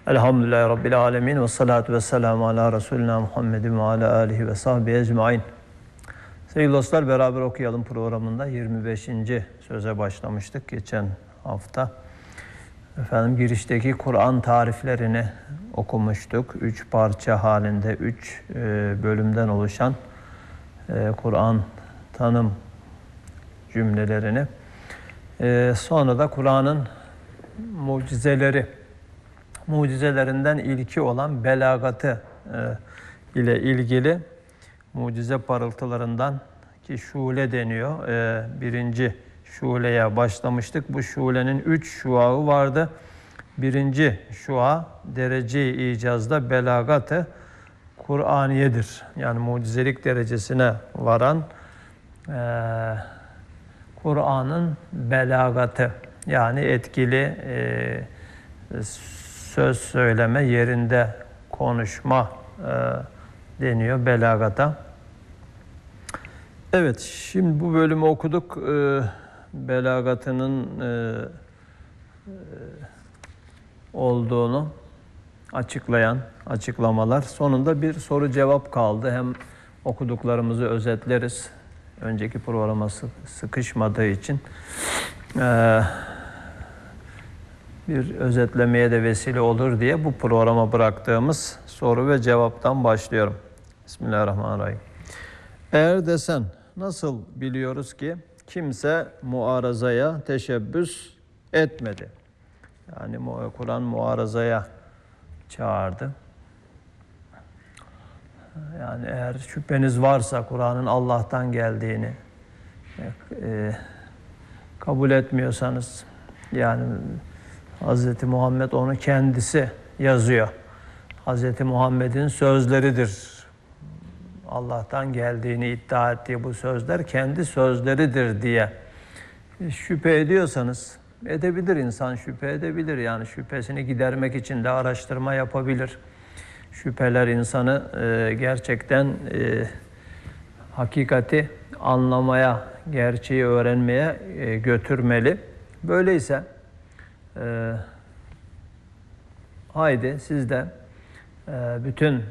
Elhamdülillahi Rabbil alemin ve salatu ve selamu ala Resulina Muhammedin ve ala alihi ve sahbihi ecmain. Sevgili dostlar, beraber okuyalım programında 25. söze başlamıştık geçen hafta. Girişteki Kur'an tariflerini okumuştuk. 3 parça halinde, 3 bölümden oluşan Kur'an tanım cümlelerini. Sonra da Kur'an'ın mucizelerinden ilki olan belagatı ile ilgili mucize parıltılarından ki şule deniyor. Birinci şuleye başlamıştık. Bu şulenin 3 şuağı vardı. Birinci şua derece-i icazda belagatı Kur'aniyedir. Yani mucizelik derecesine varan Kur'an'ın belagatı, yani etkili söz söyleme, yerinde konuşma deniyor belagata. Evet, şimdi bu bölümü okuduk. Belagatının olduğunu açıklayan açıklamalar. Sonunda bir soru cevap kaldı. Hem okuduklarımızı özetleriz. Önceki programa sıkışmadığı için bir özetlemeye de vesile olur diye bu programa bıraktığımız soru ve cevaptan başlıyorum. Bismillahirrahmanirrahim. Eğer desen, nasıl biliyoruz ki kimse muarazaya teşebbüs etmedi? Yani Kur'an muarazaya çağırdı. Yani eğer şüpheniz varsa Kur'an'ın Allah'tan geldiğini kabul etmiyorsanız, yani Hz. Muhammed onu kendisi yazıyor. Hz. Muhammed'in sözleridir. Allah'tan geldiğini iddia ettiği bu sözler kendi sözleridir diye şüphe ediyorsanız, edebilir, insan şüphe edebilir. Yani şüphesini gidermek için de araştırma yapabilir. Şüpheler insanı gerçekten hakikati anlamaya, gerçeği öğrenmeye götürmeli. Böyleyse haydi siz de bütün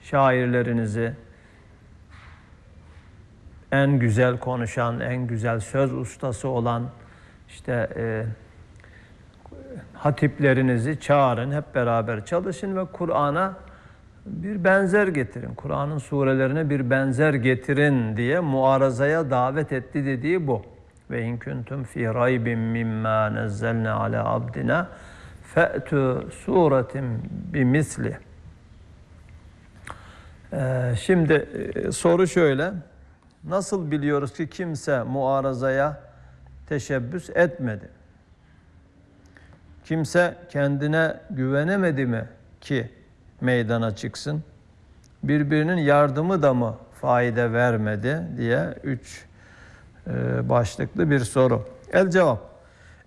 şairlerinizi, en güzel konuşan, en güzel söz ustası olan hatiplerinizi çağırın, hep beraber çalışın ve Kur'an'a bir benzer getirin. Kur'an'ın surelerine bir benzer getirin diye muarazaya davet etti dediği bu. Ve in kuntum fi raybin mimma nazzalna ala abdina fe'tu suretin bimisli. Şimdi soru şöyle. Nasıl biliyoruz ki kimse muarazaya teşebbüs etmedi? Kimse kendine güvenemedi mi ki meydana çıksın? Birbirinin yardımı da mı fayda vermedi diye 3 başlıklı bir soru. El cevap.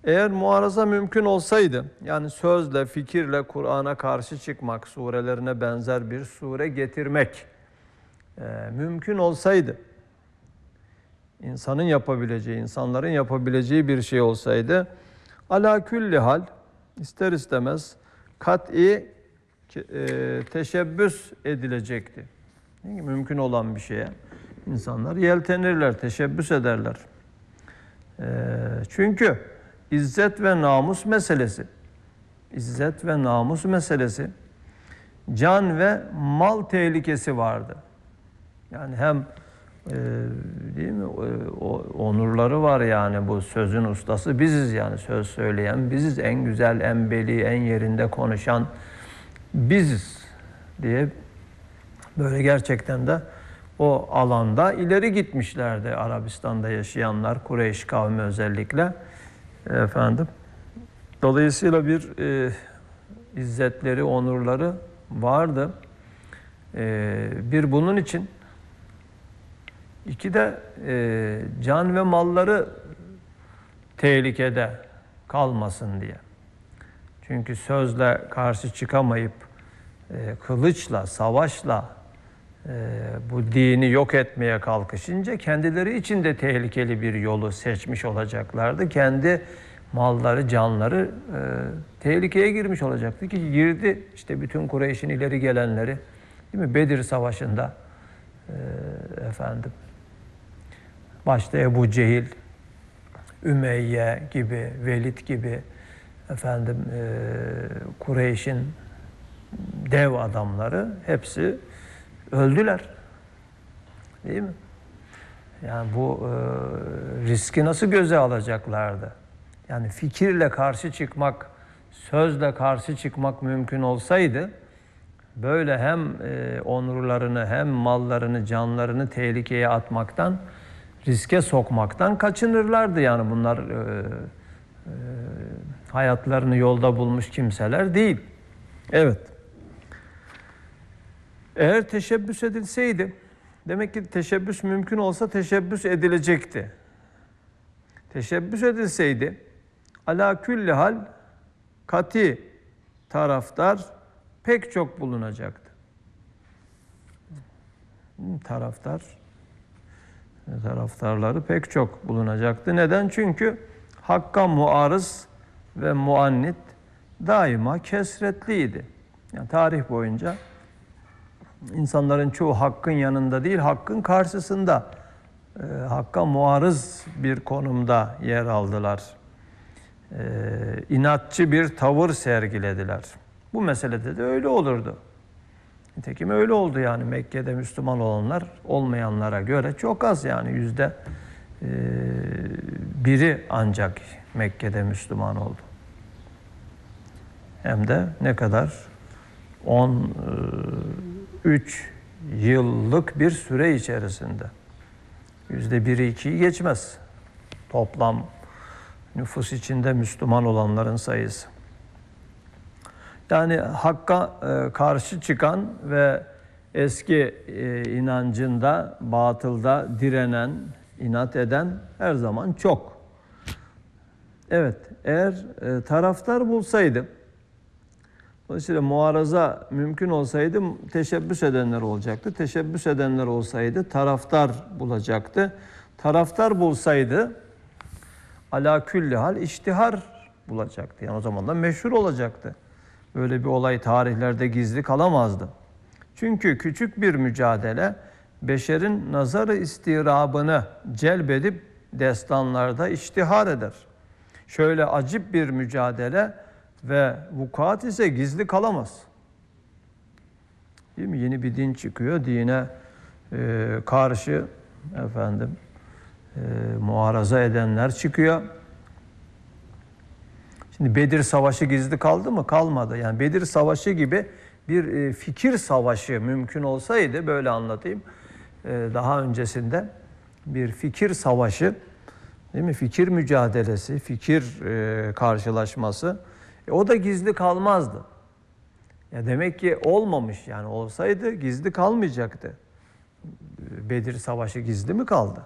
Eğer muaraza mümkün olsaydı, yani sözle, fikirle Kur'an'a karşı çıkmak, surelerine benzer bir sure getirmek mümkün olsaydı, insanların yapabileceği bir şey olsaydı, ala külli hal, ister istemez kat'i teşebbüs edilecekti. Mümkün olan bir şeye insanlar yeltenirler, teşebbüs ederler. Çünkü izzet ve namus meselesi, can ve mal tehlikesi vardı. Yani hem değil mi, onurları var, yani bu sözün ustası biziz, yani söz söyleyen biziz, en güzel, en beli, en yerinde konuşan biziz diye böyle gerçekten de o alanda ileri gitmişlerdi Arabistan'da yaşayanlar, Kureyş kavmi özellikle. Dolayısıyla bir izzetleri, onurları vardı. Bir bunun için, iki de can ve malları tehlikede kalmasın diye. Çünkü sözle karşı çıkamayıp kılıçla, savaşla bu dini yok etmeye kalkışınca kendileri için de tehlikeli bir yolu seçmiş olacaklardı. Kendi malları, canları tehlikeye girmiş olacaktı ki girdi. İşte bütün Kureyş'in ileri gelenleri, değil mi? Bedir Savaşı'nda efendim başta Ebu Cehil, Ümeyye gibi, Velid gibi efendim Kureyş'in dev adamları hepsi öldüler. Değil mi? Yani bu riski nasıl göze alacaklardı? Yani fikirle karşı çıkmak, sözle karşı çıkmak mümkün olsaydı böyle hem onurlarını hem mallarını, canlarını tehlikeye atmaktan, riske sokmaktan kaçınırlardı. Yani bunlar hayatlarını yolda bulmuş kimseler değil. Evet. Eğer teşebbüs edilseydi, demek ki teşebbüs mümkün olsa teşebbüs edilecekti. Teşebbüs edilseydi, ala külli hal kati taraftar pek çok bulunacaktı. Taraftarları pek çok bulunacaktı. Neden? Çünkü hakka muarız ve muannit daima kesretliydi. Yani tarih boyunca insanların çoğu hakkın yanında değil, hakkın karşısında, hakka muarız bir konumda yer aldılar. İnatçı bir tavır sergilediler. Bu meselede de öyle olurdu. Nitekim öyle oldu yani. Mekke'de Müslüman olanlar olmayanlara göre çok az, yani %1'i ancak Mekke'de Müslüman oldu. Hem de ne kadar? 13 yıllık bir süre içerisinde. %1'i 2'yi geçmez. Toplam nüfus içinde Müslüman olanların sayısı. Yani hakka karşı çıkan ve eski inancında, batılda direnen, inat eden her zaman çok. Evet, eğer taraftar bulsaydı, dolayısıyla muaraza mümkün olsaydı teşebbüs edenler olacaktı. Teşebbüs edenler olsaydı taraftar bulacaktı. Taraftar bulsaydı ala külli hal iştihar bulacaktı. Yani o zaman da meşhur olacaktı. Böyle bir olay tarihlerde gizli kalamazdı. Çünkü küçük bir mücadele beşerin nazarı istirabını celbedip destanlarda iştihar eder. Şöyle acip bir mücadele ve vukuat ise gizli kalamaz. Değil mi? Yeni bir din çıkıyor. Dine karşı muaraza edenler çıkıyor. Şimdi Bedir Savaşı gizli kaldı mı? Kalmadı. Yani Bedir Savaşı gibi bir fikir savaşı mümkün olsaydı, böyle anlatayım. Daha öncesinde bir fikir savaşı, değil mi? Fikir mücadelesi, fikir karşılaşması. O da gizli kalmazdı. Ya demek ki olmamış, yani olsaydı gizli kalmayacaktı. Bedir Savaşı gizli mi kaldı?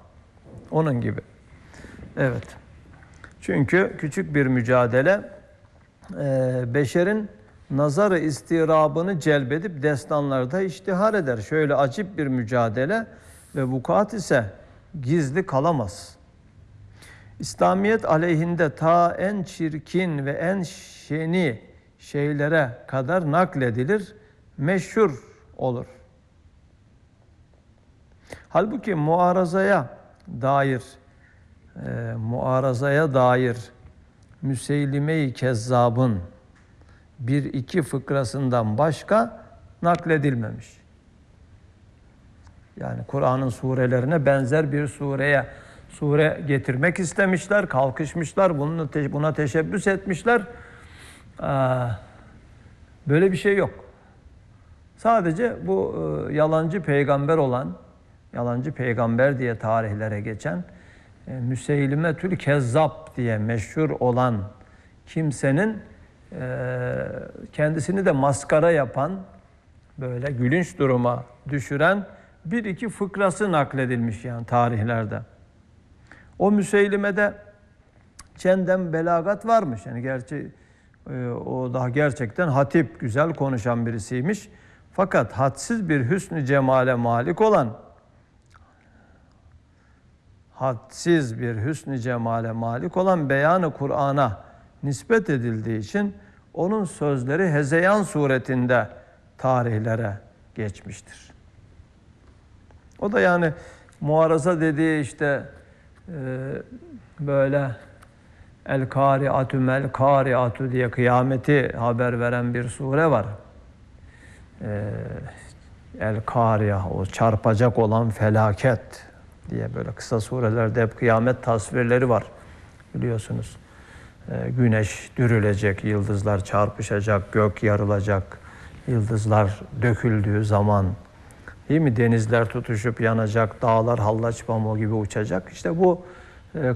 Onun gibi. Evet. Çünkü küçük bir mücadele beşerin nazarı istirabını celbedip destanlarda iştihar eder. Şöyle acip bir mücadele ve vukuat ise gizli kalamaz. İslamiyet aleyhinde ta en çirkin ve en şeni şeylere kadar nakledilir, meşhur olur. Halbuki muarazaya dair Müseylime-i Kezzab'ın bir iki fıkrasından başka nakledilmemiş. Yani Kur'an'ın surelerine benzer bir sure getirmek istemişler, kalkışmışlar, buna teşebbüs etmişler. Böyle bir şey yok. Sadece bu yalancı peygamber diye tarihlere geçen Müseylimetül Kezzab diye meşhur olan kimsenin kendisini de maskara yapan, böyle gülünç duruma düşüren bir iki fıkrası nakledilmiş yani tarihlerde. O Müseylime'de çenden belagat varmış. Yani gerçi o daha gerçekten hatip, güzel konuşan birisiymiş. Fakat hadsiz bir hüsnü cemale malik olan, hadsiz bir hüsn-i cemale malik olan beyanı Kur'an'a nispet edildiği için onun sözleri hezeyan suretinde tarihlere geçmiştir. O da yani muaraza dediği işte böyle el-kâri'atü mel-kâri'atü diye kıyameti haber veren bir sure var. El-kâri'a, o çarpacak olan felaket diye böyle kısa surelerde hep kıyamet tasvirleri var biliyorsunuz. Güneş dürülecek, yıldızlar çarpışacak, gök yarılacak, yıldızlar döküldüğü zaman, değil mi? Denizler tutuşup yanacak, dağlar hallaç pamuğu gibi uçacak. İşte bu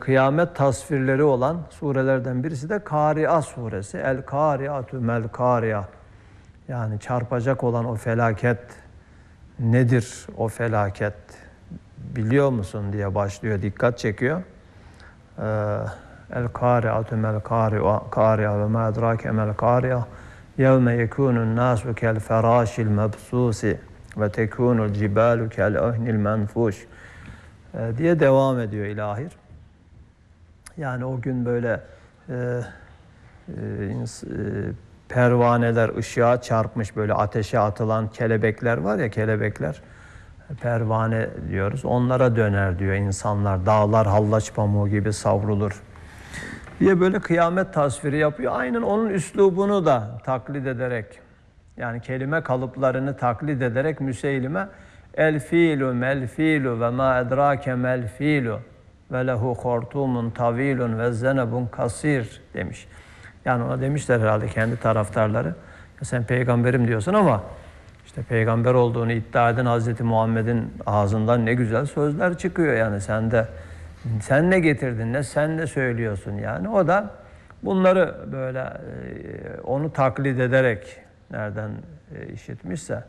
kıyamet tasvirleri olan surelerden birisi de Kâri'a suresi. El-Kâri'atü mel-kâri'a. Yani çarpacak olan o felaket nedir o felaket? Biliyor musun diye başlıyor, dikkat çekiyor. El-Kâri'atü mel-kâri'a ve mâ edrâke mel-kâri'a. Yevme yekûnun nâsu kel-ferâşil mebsûsi ve tekûnul cibâlu kel-ehnil menfûş diye devam ediyor ilahir. Yani o gün böyle pervaneler ışığa çarpmış, böyle ateşe atılan kelebekler var ya, kelebekler, pervane diyoruz. Onlara döner diyor insanlar. Dağlar hallaç pamuğu gibi savrulur diye böyle kıyamet tasviri yapıyor. Aynen onun üslubunu da taklit ederek, yani kelime kalıplarını taklit ederek Müseylime el filu mel filu ve ma edrake mel filu ve lehu hortumun tavilun ve zenebun kasir demiş. Yani ona demişler herhalde kendi taraftarları. Ya sen peygamberim diyorsun ama işte peygamber olduğunu iddia eden Hazreti Muhammed'in ağzından ne güzel sözler çıkıyor. Yani sen ne getirdin, ne sen ne söylüyorsun yani. O da bunları böyle onu taklit ederek nereden işitmişse,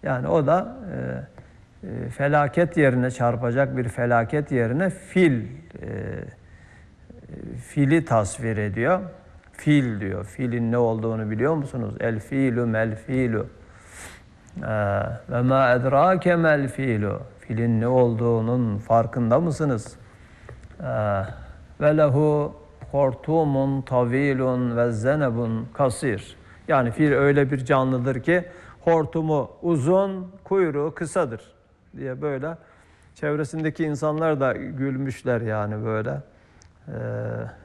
yani o da felaket yerine, çarpacak bir felaket yerine fili tasvir ediyor. Fil diyor. Filin ne olduğunu biliyor musunuz? El filu mel filu. Ve ma edrake mel filu. Filin ne olduğunun farkında mısınız? Ve lehu hortumun tavilun ve zenebun kasir. Yani fil öyle bir canlıdır ki hortumu uzun, kuyruğu kısadır diye böyle çevresindeki insanlar da gülmüşler yani böyle.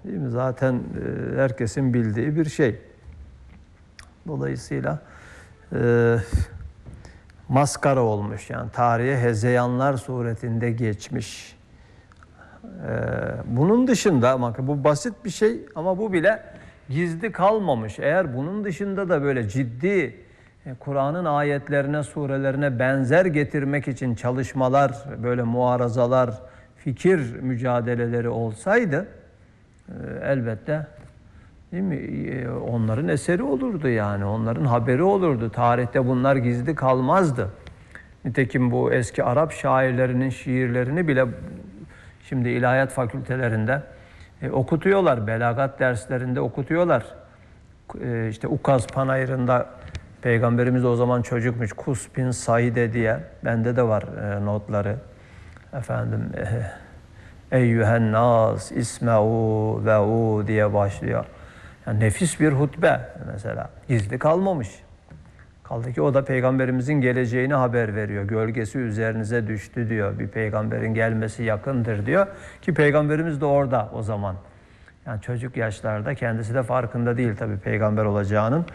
Değil mi? Zaten herkesin bildiği bir şey. Dolayısıyla maskara olmuş, yani tarihe hezeyanlar suretinde geçmiş. Bunun dışında, bakın bu basit bir şey ama bu bile gizli kalmamış. Eğer bunun dışında da böyle ciddi Kur'an'ın ayetlerine, surelerine benzer getirmek için çalışmalar, böyle muarazalar, fikir mücadeleleri olsaydı elbette, değil mi? Onların eseri olurdu yani. Onların haberi olurdu. Tarihte bunlar gizli kalmazdı. Nitekim bu eski Arap şairlerinin şiirlerini bile şimdi ilahiyat fakültelerinde okutuyorlar. Belagat derslerinde okutuyorlar. İşte Ukaz Panayırı'nda Peygamberimiz o zaman çocukmuş. Kus bin Saide diye. Bende de var notları. Efendim Eyyühen nas isme'u ve'u diye başlıyor. Yani nefis bir hutbe mesela. Gizli kalmamış. Kaldı ki o da Peygamberimizin geleceğini haber veriyor. Gölgesi üzerinize düştü diyor. Bir peygamberin gelmesi yakındır diyor. Ki Peygamberimiz de orada o zaman. Yani çocuk yaşlarda, kendisi de farkında değil tabii peygamber olacağının.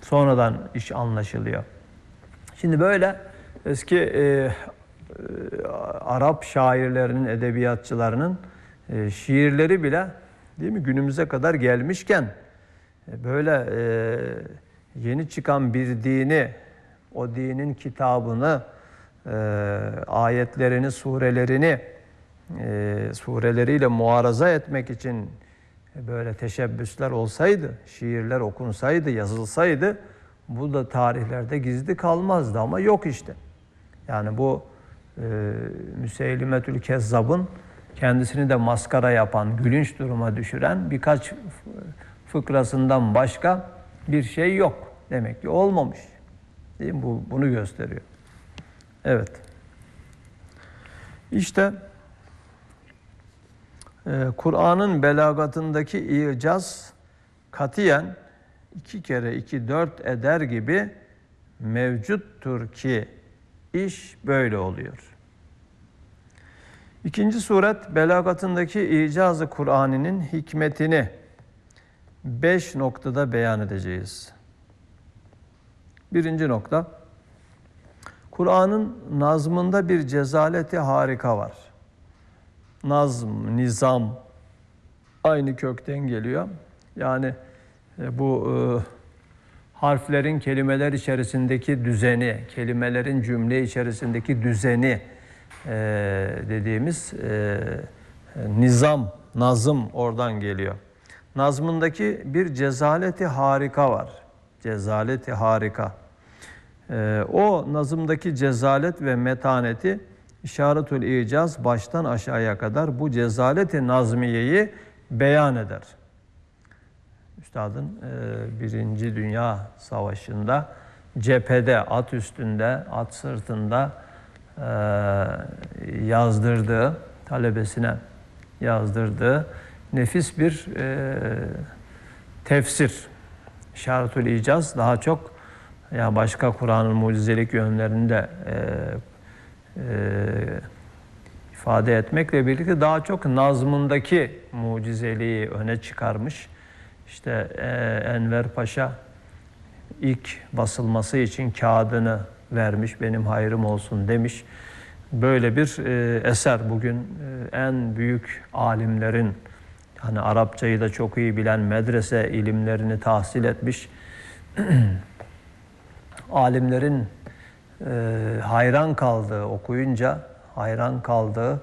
Sonradan iş anlaşılıyor. Şimdi böyle eski Arap şairlerinin, edebiyatçılarının şiirleri bile, değil mi, günümüze kadar gelmişken böyle yeni çıkan bir dini, o dinin kitabını, ayetlerini, sureleriyle muaraza etmek için böyle teşebbüsler olsaydı, şiirler okunsaydı, yazılsaydı, bu da tarihlerde gizli kalmazdı ama yok işte. Yani bu Müseylimetül Kezzab'ın kendisini de maskara yapan, gülünç duruma düşüren birkaç fıkrasından başka bir şey yok. Demek ki olmamış. Değil mi? Bunu gösteriyor. Evet. İşte Kur'an'ın belagatındaki icaz katiyen 2 kere 2 4 eder gibi mevcuttur ki iş böyle oluyor. İkinci suret belagatındaki icaz-ı Kur'an'ın hikmetini 5 noktada beyan edeceğiz. Birinci nokta, Kur'an'ın nazmında bir cezaleti harika var. Nazm, nizam aynı kökten geliyor. Yani bu harflerin kelimeler içerisindeki düzeni, kelimelerin cümle içerisindeki düzeni dediğimiz nizam, nazım oradan geliyor. Nazmındaki bir cezaleti harika var. Cezaleti harika. O nazımdaki cezalet ve metaneti İşaretül İcaz baştan aşağıya kadar bu cezaleti nazmiyeyi beyan eder. Üstadın Birinci Dünya Savaşı'nda cephede, at üstünde, at sırtında yazdırdığı, talebesine yazdırdığı nefis bir tefsir. İşaretül İcaz daha çok ya başka Kur'an'ın mucizelik yönlerini de ifade etmekle birlikte daha çok nazmındaki mucizeliği öne çıkarmış. İşte Enver Paşa ilk basılması için kağıdını vermiş, benim hayrım olsun demiş. Böyle bir eser bugün en büyük alimlerin, hani Arapçayı da çok iyi bilen, medrese ilimlerini tahsil etmiş alimlerin hayran kaldığı, okuyunca hayran kaldığı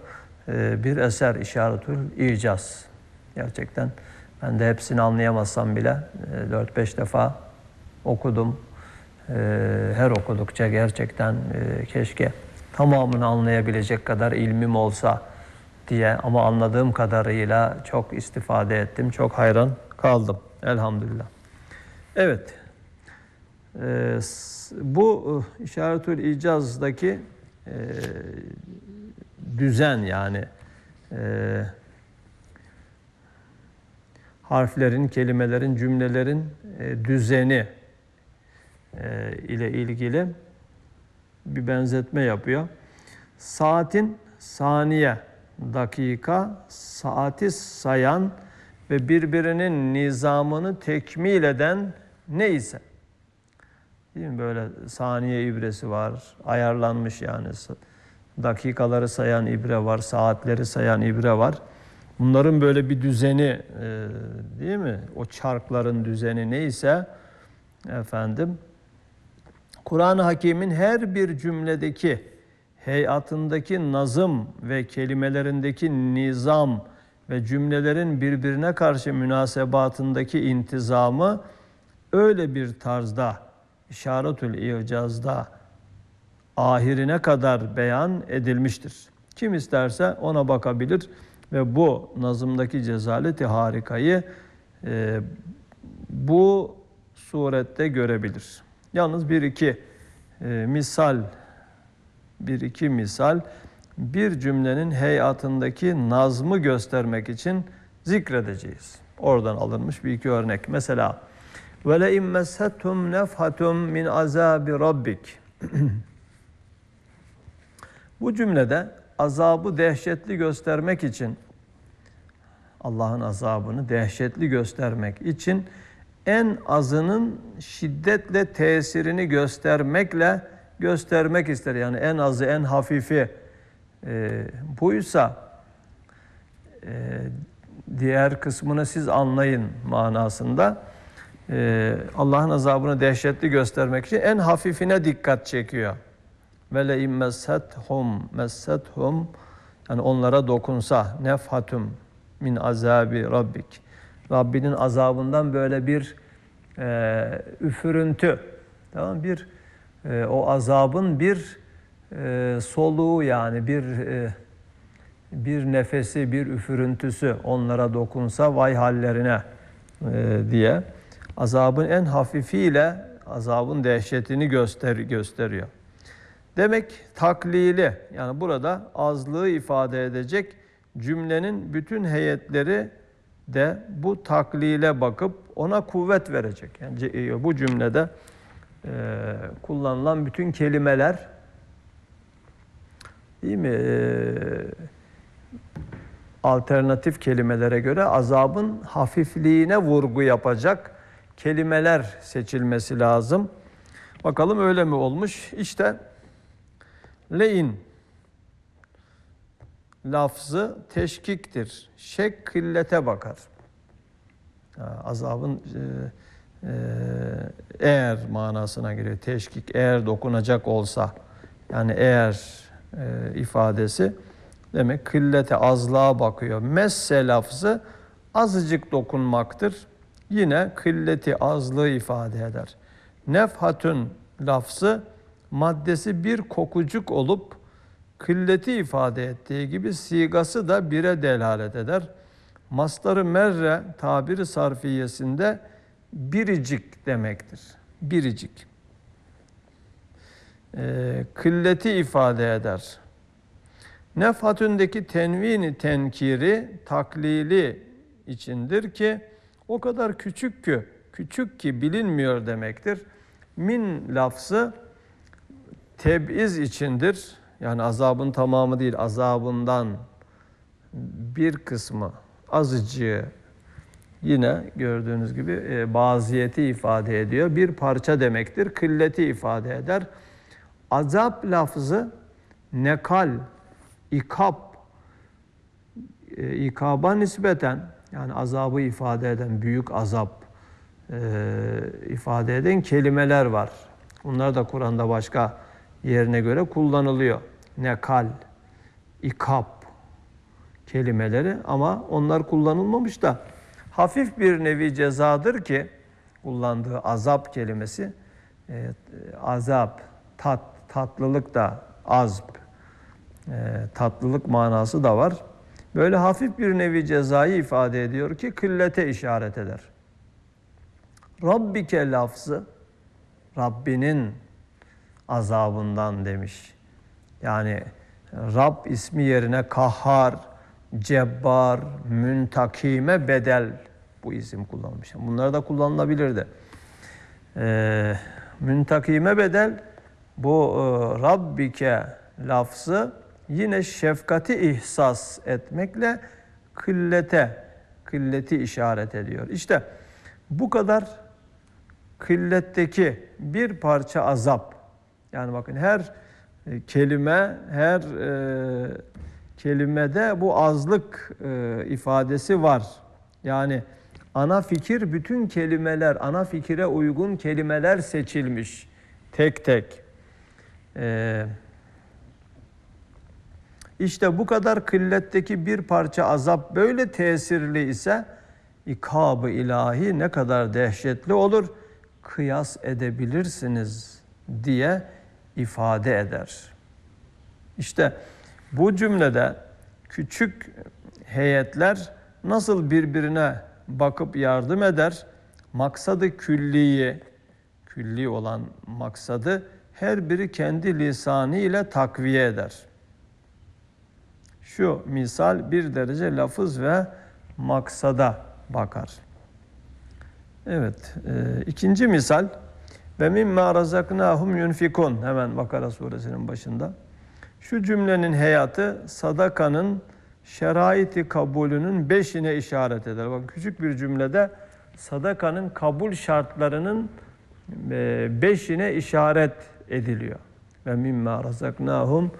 bir eser İşaretül İcaz. Gerçekten ben de hepsini anlayamazsam bile 4-5 defa okudum. Her okudukça gerçekten keşke tamamını anlayabilecek kadar ilmim olsa diye, ama anladığım kadarıyla çok istifade ettim, çok hayran kaldım. Elhamdülillah. Evet. Bu İşaretül İcaz'daki düzen, yani harflerin, kelimelerin, cümlelerin düzeni ile ilgili bir benzetme yapıyor. Saatin saniye, dakika, saati sayan ve birbirinin nizamını tekmil eden neyse. Değil mi? Böyle saniye ibresi var, ayarlanmış yani. Dakikaları sayan ibre var, saatleri sayan ibre var. Bunların böyle bir düzeni, değil mi? O çarkların düzeni neyse, efendim, Kur'an-ı Hakîm'in her bir cümledeki heyatındaki nazım ve kelimelerindeki nizam ve cümlelerin birbirine karşı münasebatındaki intizamı öyle bir tarzda İşaretül İcaz'da ahirine kadar beyan edilmiştir. Kim isterse ona bakabilir ve bu nazımdaki cezaleti harikayı bu surette görebilir. Yalnız bir iki misal bir cümlenin heyatındaki nazmı göstermek için zikredeceğiz. Oradan alınmış bir iki örnek. Mesela وَلَاِمْ مَسَّتْهُمْ نَفْحَةٌ مِنْ عَذَابِ رَبِّكِ Bu cümlede azabı dehşetli göstermek için, Allah'ın azabını dehşetli göstermek için en azının şiddetle tesirini göstermek ister. Yani en azı, en hafifi buysa diğer kısmını siz anlayın manasında. Allah'ın azabını dehşetli göstermek için en hafifine dikkat çekiyor. Ve le messethum yani onlara dokunsa, nefhatum min azabi rabbik. Rabbinin azabından böyle bir üfürüntü. Tamam, bir o azabın bir soluğu, yani bir nefesi, bir üfürüntüsü onlara dokunsa vay hallerine diye azabın en hafifiyle azabın dehşetini gösteriyor. Demek taklili, yani burada azlığı ifade edecek cümlenin bütün heyetleri de bu taklile bakıp ona kuvvet verecek. Yani bu cümlede kullanılan bütün kelimeler, değil mi? Alternatif kelimelere göre azabın hafifliğine vurgu yapacak kelimeler seçilmesi lazım. Bakalım öyle mi olmuş? İşte le'in lafzı teşkiktir. Şek kıllete bakar. Azabın eğer manasına geliyor. Teşkik, eğer dokunacak olsa. Yani eğer ifadesi demek kıllete, azlığa bakıyor. Messe lafzı azıcık dokunmaktır. Yine kılleti, azlığı ifade eder. Nefhatün lafzı maddesi bir kokucuk olup kılleti ifade ettiği gibi sigası da bire delalet eder. Mastarı merre tabiri sarfiyesinde biricik demektir. Biricik. Kılleti ifade eder. Nefhatündeki tenvini tenkiri taklili içindir ki o kadar küçük ki bilinmiyor demektir. Min lafzı teb'iz içindir. Yani azabın tamamı değil, azabından bir kısmı, azıcığı, yine gördüğünüz gibi baziyeti ifade ediyor. Bir parça demektir. Kılleti ifade eder. Azap lafzı nekal, ikaba nispeten, yani azabı ifade eden, büyük azap ifade eden kelimeler var. Bunlar da Kur'an'da başka yerine göre kullanılıyor. Nekal, ikab kelimeleri, ama onlar kullanılmamış da hafif bir nevi cezadır ki kullandığı azap kelimesi, azap, tatlılık da azb, tatlılık manası da var. Böyle hafif bir nevi cezayı ifade ediyor ki kıllete işaret eder. Rabbike lafzı Rabbinin azabından demiş. Yani Rab ismi yerine Kahhar, Cebbar, Müntakime bedel bu isim kullanmış. Bunlar da kullanılabilirdi. Müntakime bedel bu Rabbike lafzı yine şefkati ihsas etmekle kılleti işaret ediyor. İşte bu kadar kılletteki bir parça azap. Yani bakın her kelimede bu azlık ifadesi var. Yani ana fikir, bütün kelimeler, ana fikire uygun kelimeler seçilmiş tek tek. İşte bu kadar kılletteki bir parça azap böyle tesirli ise ikab-ı ilahi ne kadar dehşetli olur, kıyas edebilirsiniz diye ifade eder. İşte bu cümlede küçük heyetler nasıl birbirine bakıp yardım eder, maksadı külli olan maksadı her biri kendi lisanı ile takviye eder. Şu misal bir derece lafız ve maksada bakar. Evet, ikinci misal ve mimma razaknahum yunfikun, hemen Bakara suresinin başında. Şu cümlenin heyatı sadakanın şeraiti kabulünün 5'ine işaret eder. Bakın küçük bir cümlede sadakanın kabul şartlarının 5'ine işaret ediliyor. Ve mimma razaknahum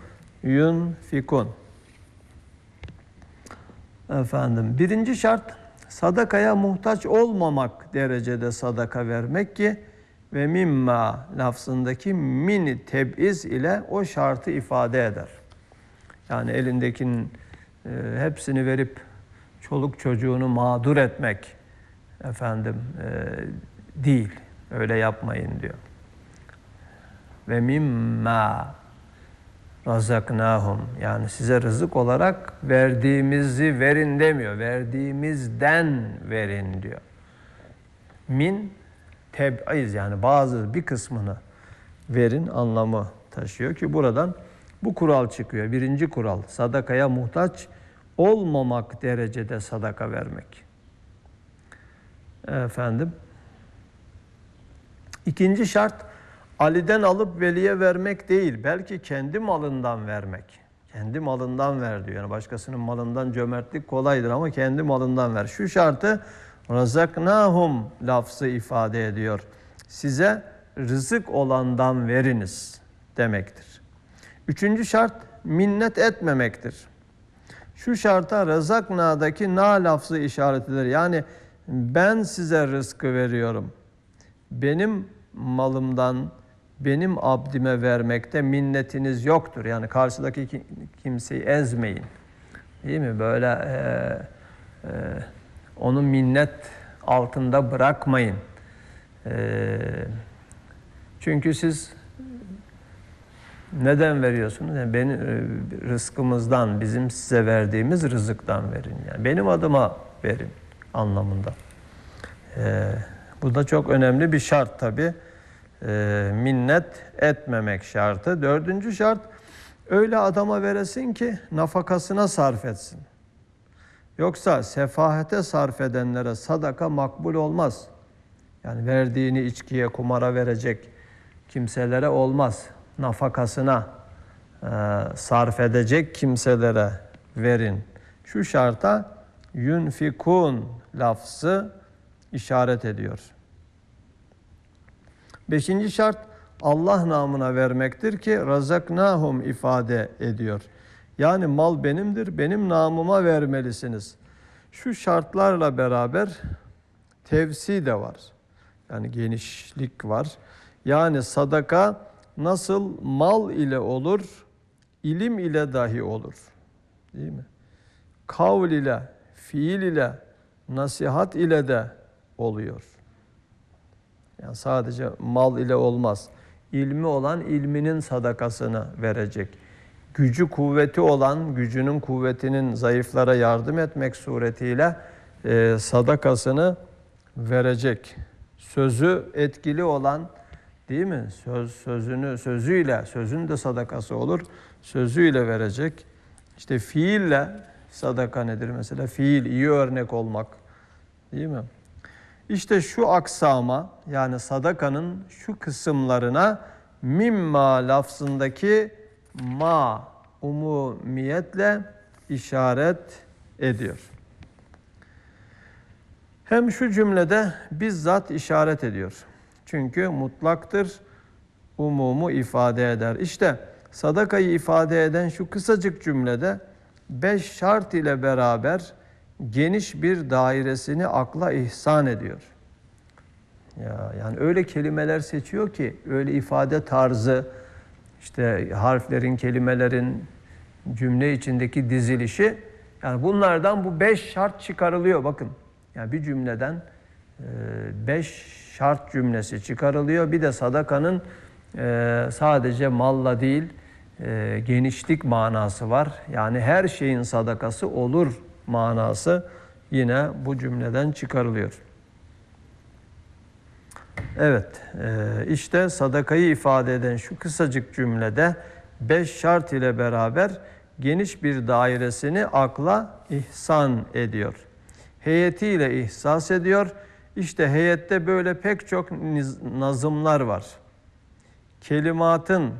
yunfikun. Efendim, birinci şart sadakaya muhtaç olmamak derecede sadaka vermek ki ve mimma lafzındaki min teb'iz ile o şartı ifade eder. Yani elindekinin hepsini verip çoluk çocuğunu mağdur etmek değil. Öyle yapmayın diyor. Ve mimma razaknahum, yani size rızık olarak verdiğimizi verin demiyor. Verdiğimizden verin diyor. Min teb'iz, yani bir kısmını verin anlamı taşıyor ki buradan bu kural çıkıyor. Birinci kural, sadakaya muhtaç olmamak derecede sadaka vermek. Efendim. İkinci şart, Ali'den alıp veliye vermek değil, belki kendi malından vermek. Kendi malından ver diyor. Yani başkasının malından cömertlik kolaydır ama kendi malından ver. Şu şartı razaknahum lafzı ifade ediyor. Size rızık olandan veriniz demektir. Üçüncü şart minnet etmemektir. Şu şarta razakna'daki na lafzı işaretidir. Yani ben size rızkı veriyorum. Benim malımdan benim abdime vermekte minnetiniz yoktur. Yani karşıdaki kimseyi ezmeyin. Değil mi? Böyle onu minnet altında bırakmayın. Çünkü siz neden veriyorsunuz? Yani benim rızkımızdan, bizim size verdiğimiz rızıktan verin. Yani benim adıma verin anlamında. Bu da çok önemli bir şart tabii. Minnet etmemek şartı. Dördüncü şart, öyle adama veresin ki nafakasına sarf etsin. Yoksa sefahete sarf edenlere sadaka makbul olmaz. Yani verdiğini içkiye, kumara verecek kimselere olmaz. Nafakasına sarf edecek kimselere verin. Şu şarta yunfikun lafzı işaret ediyor. Beşinci şart, Allah namına vermektir ki razaknahum ifade ediyor. Yani mal benimdir, benim namıma vermelisiniz. Şu şartlarla beraber tevsi de var. Yani genişlik var. Yani sadaka nasıl mal ile olur, ilim ile dahi olur. Değil mi? Kavl ile, fiil ile, nasihat ile de oluyor. Yani sadece mal ile olmaz. İlmi olan ilminin sadakasını verecek. Gücü kuvveti olan gücünün kuvvetinin zayıflara yardım etmek suretiyle sadakasını verecek. Sözü etkili olan, değil mi? Sözüyle, sözün de sadakası olur. Sözüyle verecek. İşte fiille sadaka nedir mesela? Fiil, iyi örnek olmak. Değil mi? İşte şu aksama, yani sadakanın şu kısımlarına mimma lafzındaki ma umumiyetle işaret ediyor. Hem şu cümlede bizzat işaret ediyor. Çünkü mutlaktır, umumu ifade eder. İşte sadakayı ifade eden şu kısacık cümlede 5 şart ile beraber geniş bir dairesini akla ihsan ediyor. Yani öyle kelimeler seçiyor ki, öyle ifade tarzı, işte harflerin, kelimelerin cümle içindeki dizilişi, yani bunlardan bu 5 şart çıkarılıyor bakın. Yani bir cümleden 5 şart cümlesi çıkarılıyor. Bir de sadakanın sadece malla değil, genişlik manası var. Yani her şeyin sadakası olur manası yine bu cümleden çıkarılıyor. Evet, işte sadakayı ifade eden şu kısacık cümlede 5 şart ile beraber geniş bir dairesini akla ihsan ediyor. Heyetiyle ihsas ediyor. İşte heyette böyle pek çok nazımlar var. Kelimatın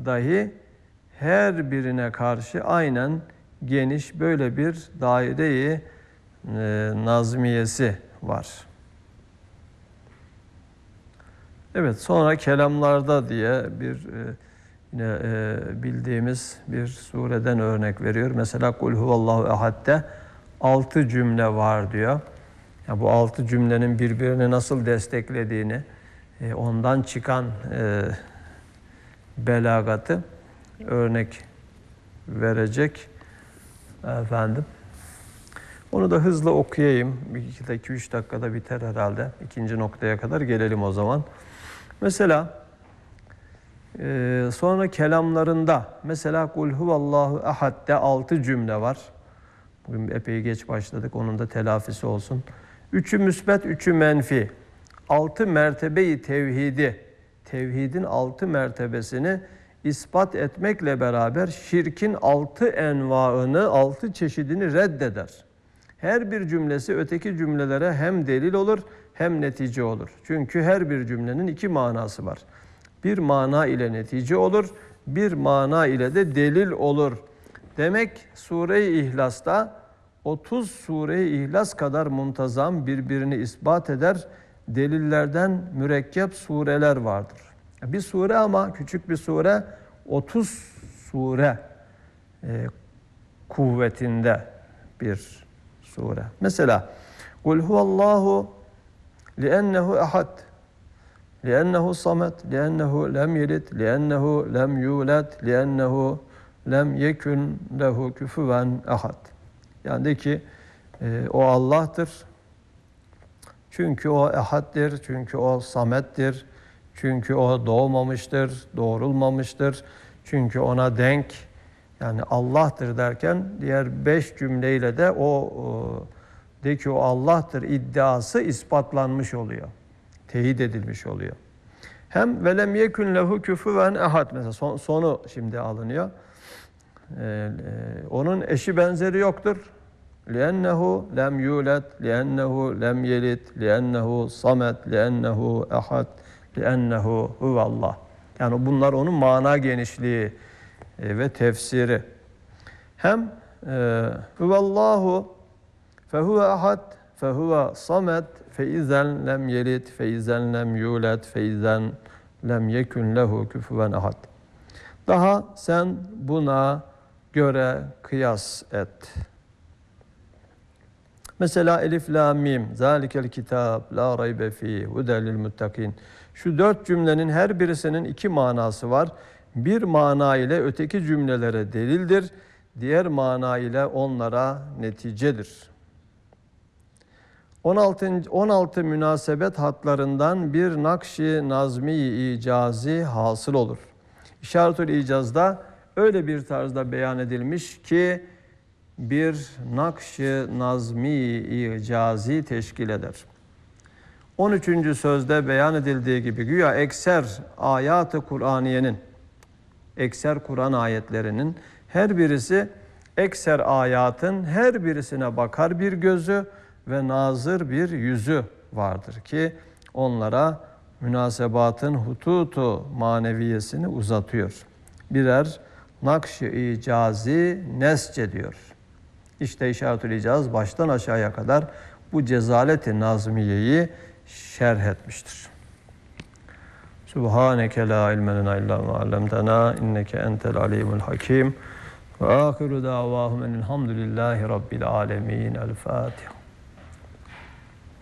dahi her birine karşı aynen geniş böyle bir daire-i nazmiyesi var. Evet, sonra kelamlarda diye bir yine bildiğimiz bir sureden örnek veriyor. Mesela Kul huvallahu ehad'de 6 cümle var diyor. Ya bu 6 cümlenin birbirini nasıl desteklediğini, ondan çıkan belagatı örnek verecek efendim. Onu da hızlı okuyayım. 2-3 dakikada biter herhalde. İkinci noktaya kadar gelelim o zaman. Mesela sonra kelamlarında mesela Kul huvallahu ehad'de 6 cümle var. Bugün epey geç başladık. Onun da telafisi olsun. 3'ü müsbet, 3'ü menfi. 6 mertebeyi tevhidi, tevhidin 6 mertebesini ispat etmekle beraber şirkin 6 envaını, 6 çeşidini reddeder. Her bir cümlesi öteki cümlelere hem delil olur hem netice olur. Çünkü her bir cümlenin 2 manası var. Bir mana ile netice olur, bir mana ile de delil olur. Demek Sure-i İhlas'ta 30 Sure-i İhlas kadar muntazam, birbirini ispat eder, delillerden mürekkep sureler vardır. Bir sure ama küçük bir sure, 30 sure kuvvetinde bir sure. Mesela Kul huvallahu li'ennehu ehad, li'ennehu samet, li'ennehu lem yelid, li'ennehu lem yulad, li'ennehu lem yekun lehu küfüven ehad. Yani de ki o Allah'tır. Çünkü o ehaddir, çünkü o samettir, çünkü o doğmamıştır, doğrulmamıştır. Çünkü ona denk, yani Allah'tır derken diğer 5 cümleyle de de ki o Allah'tır iddiası ispatlanmış oluyor. Teyit edilmiş oluyor. Hem velem yekun lehu küfüven ehad, mesela sonu şimdi alınıyor. Onun eşi benzeri yoktur. لِأَنَّهُ لَمْ يُولَدْ لِأَنَّهُ لَمْ يَلِدْ لِأَنَّهُ صَمَدْ لِأَنَّهُ اَحَدْ لِأَنَّهُ هُوَ اللّٰهِ. Yani bunlar onun mana genişliği ve tefsiri. Hem huvallahu fehuve ahad fehuve samed feizen lem yelid feizen lem yulad feizen lem yekun lehu küfüven ahad. Daha sen buna göre kıyas et. Mesela elif la mim zalikel kitab la raybe fi huden lil muttakin. Şu 4 cümlenin her birisinin 2 manası var. Bir mana ile öteki cümlelere delildir. Diğer mana ile onlara neticedir. 16 münasebet hatlarından bir nakş-ı nazmi-i icazi hasıl olur. İşaretül İcaz'da öyle bir tarzda beyan edilmiş ki bir nakş-ı nazmi-i icazi teşkil eder. 13. sözde beyan edildiği gibi güya ekser ayat-ı Kur'aniyenin, ekser Kur'an ayetlerinin her birisi ekser ayatın her birisine bakar bir gözü ve nazır bir yüzü vardır ki onlara münasebatın hututu maneviyesini uzatıyor. Birer nakş-ı icazi nesç ediyor. İşte İşaretül İcaz baştan aşağıya kadar bu cezalet-i nazmiyeyi şerh etmiştir. Subhaneke la ilme lena illa ma allamtena inneke entel alimul hakim ve ahiru davahum enelhamdülillahi rabbil alemin. El Fatiha.